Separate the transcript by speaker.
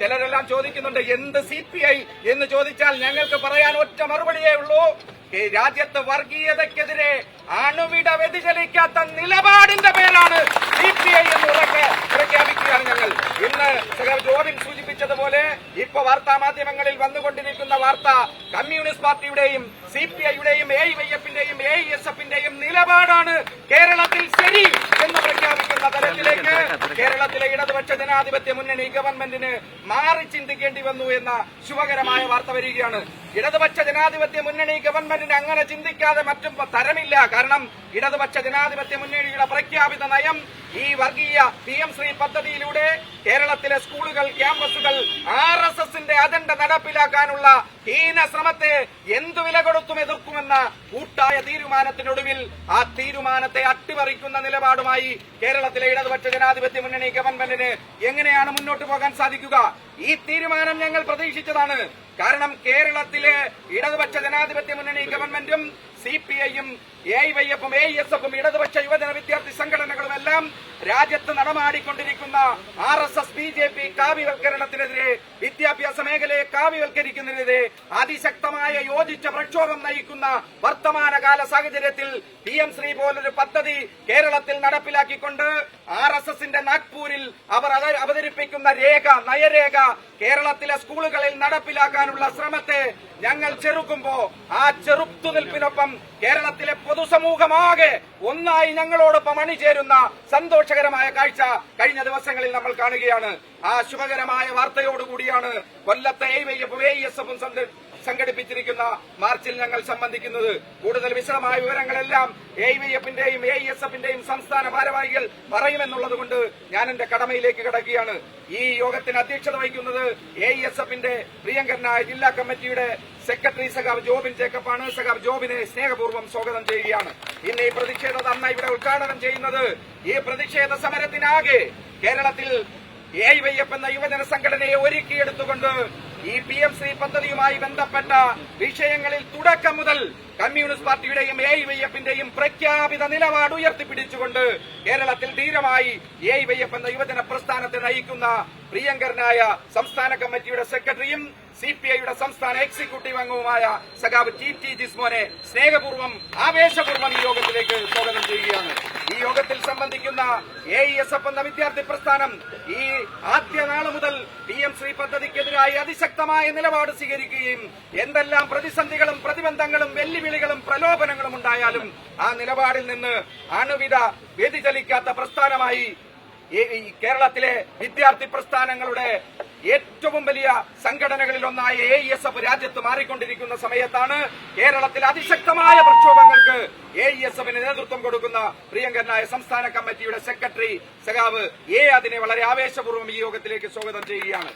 Speaker 1: ചിലരെല്ലാം ചോദിക്കുന്നുണ്ട് എന്ത് CPI എന്ന് ചോദിച്ചാൽ ഞങ്ങൾക്ക് പറയാൻ ഒറ്റ മറുപടിയേ ഉള്ളൂ. രാജ്യത്ത് വർഗീയതയ്ക്കെതിരെ അണുവിട വ്യതിചലിക്കാത്ത നിലപാടിന്റെ പേരാണ് CPI എന്ന് പ്രഖ്യാപിക്കുകയാണ് ഞങ്ങൾ. ഇന്ന് ജോബിൻ സൂചിപ്പിച്ചതുപോലെ ഇപ്പൊ വാർത്താ മാധ്യമങ്ങളിൽ വന്നുകൊണ്ടിരിക്കുന്ന വാർത്ത കമ്മ്യൂണിസ്റ്റ് പാർട്ടിയുടെയും CPIയുടെയും AIYFന്റെയും AISFന്റെയും നിലപാടാണ് കേരളത്തിൽ ശരി എന്ന് പ്രഖ്യാപിക്കുന്ന തലത്തിലേക്ക് കേരളത്തിലെ ഇടതുപക്ഷ ജനാധിപത്യ മുന്നണി ഗവൺമെന്റിന് മാറി ചിന്തിക്കേണ്ടി വന്നു എന്ന ശുഭകരമായ വാർത്ത വരികയാണ്. ഇടതുപക്ഷ ജനാധിപത്യ മുന്നണി ഗവൺമെന്റിന് അങ്ങനെ ചിന്തിക്കാതെ മറ്റും തരമില്ല. കാരണം ഇടതുപക്ഷ ജനാധിപത്യ മുന്നണിയുടെ പ്രഖ്യാപിത നയം ഈ വർഗീയ PM ശ്രീ പദ്ധതിയിലൂടെ കേരളത്തിലെ സ്കൂളുകൾ, ക്യാമ്പസുകൾ RSSന്റെ അജണ്ട നടപ്പിലാക്കാനുള്ള ഹീന ശ്രമത്തെ എന്തു വില കൊടുത്തും എതിർക്കുമെന്ന കൂട്ടായ തീരുമാനത്തിനൊടുവിൽ ആ തീരുമാനത്തെ അട്ടിമറിക്കുന്ന നിലപാടുമായി കേരളത്തിലെ ഇടതുപക്ഷ ജനാധിപത്യ മുന്നണി ഗവൺമെന്റിന് എങ്ങനെയാണ് മുന്നോട്ട് പോകാൻ സാധിക്കുക? ഈ തീരുമാനം ഞങ്ങൾ പ്രതീക്ഷിച്ചതാണ്. കാരണം കേരളത്തിലെ ഇടതുപക്ഷ ജനാധിപത്യ മുന്നണി ഗവൺമെന്റും CPIയും AIYFും AISFും ഇടതുപക്ഷ യുവജന വിദ്യാർത്ഥി സംഘടനകളുമെല്ലാം രാജ്യത്ത് നടമാടിക്കൊണ്ടിരിക്കുന്ന RSS BJP കാവ്യവൽക്കരണത്തിനെതിരെ, വിദ്യാഭ്യാസ മേഖലയെ കാവ്യവൽക്കരിക്കുന്നതിനെതിരെ അതിശക്തമായ യോജിച്ച പ്രക്ഷോഭം നയിക്കുന്ന വർത്തമാനകാല സാഹചര്യത്തിൽ PM ശ്രീ പോലൊരു പദ്ധതി കേരളത്തിൽ നടപ്പിലാക്കിക്കൊണ്ട് RSSന്റെ നാഗ്പൂരിൽ അവർ അവതരിപ്പിക്കുന്ന നയരേഖ കേരളത്തിലെ സ്കൂളുകളിൽ നടപ്പിലാക്കാനുള്ള ശ്രമത്തെ ഞങ്ങൾ ചെറുക്കുമ്പോ ആ ചെറുത്തുനിൽപ്പിനൊപ്പം കേരളത്തിലെ പൊതുസമൂഹമാകെ ഒന്നായി ഞങ്ങളോടൊപ്പം അണിചേരുന്ന സന്തോഷകരമായ കാഴ്ച കഴിഞ്ഞ ദിവസങ്ങളിൽ നമ്മൾ കാണുകയാണ്. ആ ശുഭകരമായ വാർത്തയോടുകൂടിയാണ് കൊല്ലത്തെ AIYFും AISFും സംഘടിപ്പിച്ചിരിക്കുന്ന മാർച്ചിൽ ഞങ്ങൾ സംബന്ധിക്കുന്നത്. കൂടുതൽ വിശദമായ വിവരങ്ങളെല്ലാം AIYFന്റെയും AISFന്റെയും സംസ്ഥാന ഭാരവാഹികൾ പറയുമെന്നുള്ളതുകൊണ്ട് ഞാൻ എന്റെ കടമയിലേക്ക് കടക്കുകയാണ്. ഈ യോഗത്തിന് അധ്യക്ഷത വഹിക്കുന്നത് AISFന്റെ പ്രിയങ്കരനായ ജില്ലാ കമ്മിറ്റിയുടെ സെക്രട്ടറി സഖാവ് ജോബിൻ ജേക്കബാണ്. സഖാവ് ജോബിനെ സ്നേഹപൂർവ്വം സ്വാഗതം ചെയ്യുകയാണ്. ഇന്ന് ഈ പ്രതിഷേധ ധർണ്ണ ഇവിടെ ഉദ്ഘാടനം ചെയ്യുന്നത് ഈ പ്രതിഷേധ സമരത്തിനാകെ കേരളത്തിൽ AIYF എന്ന യുവജന സംഘടനയെ ഒരുക്കിയെടുത്തുകൊണ്ട് ഈ PM ശ്രീ പദ്ധതിയുമായി ബന്ധപ്പെട്ട വിഷയങ്ങളിൽ തുടക്കം മുതൽ കമ്മ്യൂണിസ്റ്റ് പാർട്ടിയുടെയും AIYFന്റെയും പ്രഖ്യാപിത നിലപാട് ഉയർത്തിപ്പിടിച്ചുകൊണ്ട് കേരളത്തിൽ ധീരമായി AIYF എന്ന യുവജന പ്രസ്ഥാനത്തെ നയിക്കുന്ന പ്രിയങ്കരനായ സംസ്ഥാന കമ്മിറ്റിയുടെ സെക്രട്ടറിയും CPIയുടെ സംസ്ഥാന എക്സിക്യൂട്ടീവ് അംഗവുമായ സഖാവ് TT ജിസ്മോനെ സ്നേഹപൂർവ്വം ആവേശപൂർവ്വം ഈ യോഗത്തിലേക്ക് സ്വാഗതം ചെയ്യുകയാണ്. ഈ യോഗത്തിൽ സംബന്ധിക്കുന്ന AISF എന്ന വിദ്യാർത്ഥി പ്രസ്ഥാനം ഈ ആദ്യ നാള് മുതൽ PM ശ്രീ പദ്ധതിക്കെതിരായി അതിശക്തമായ നിലപാട് സ്വീകരിക്കുകയും എന്തെല്ലാം പ്രതിസന്ധികളും പ്രതിബന്ധങ്ങളും വെല്ലുവിളികളും പ്രലോഭനങ്ങളും ഉണ്ടായാലും ആ നിലപാടിൽ നിന്ന് അണുവിധ വ്യതിചലിക്കാത്ത പ്രസ്ഥാനമായി കേരളത്തിലെ വിദ്യാർത്ഥി പ്രസ്ഥാനങ്ങളുടെ ഏറ്റവും വലിയ സംഘടനകളിലൊന്നായ AISF രാജ്യത്ത് മാറിക്കൊണ്ടിരിക്കുന്ന സമയത്താണ് കേരളത്തിൽ അതിശക്തമായ പ്രക്ഷോഭങ്ങൾക്ക് AISFന് നേതൃത്വം കൊടുക്കുന്ന പ്രിയങ്കരനായ സംസ്ഥാന കമ്മിറ്റിയുടെ സെക്രട്ടറി സഖാവ് അതിനെ വളരെ ആവേശപൂർവ്വം ഈ യോഗത്തിലേക്ക് സ്വാഗതം ചെയ്യുകയാണ്.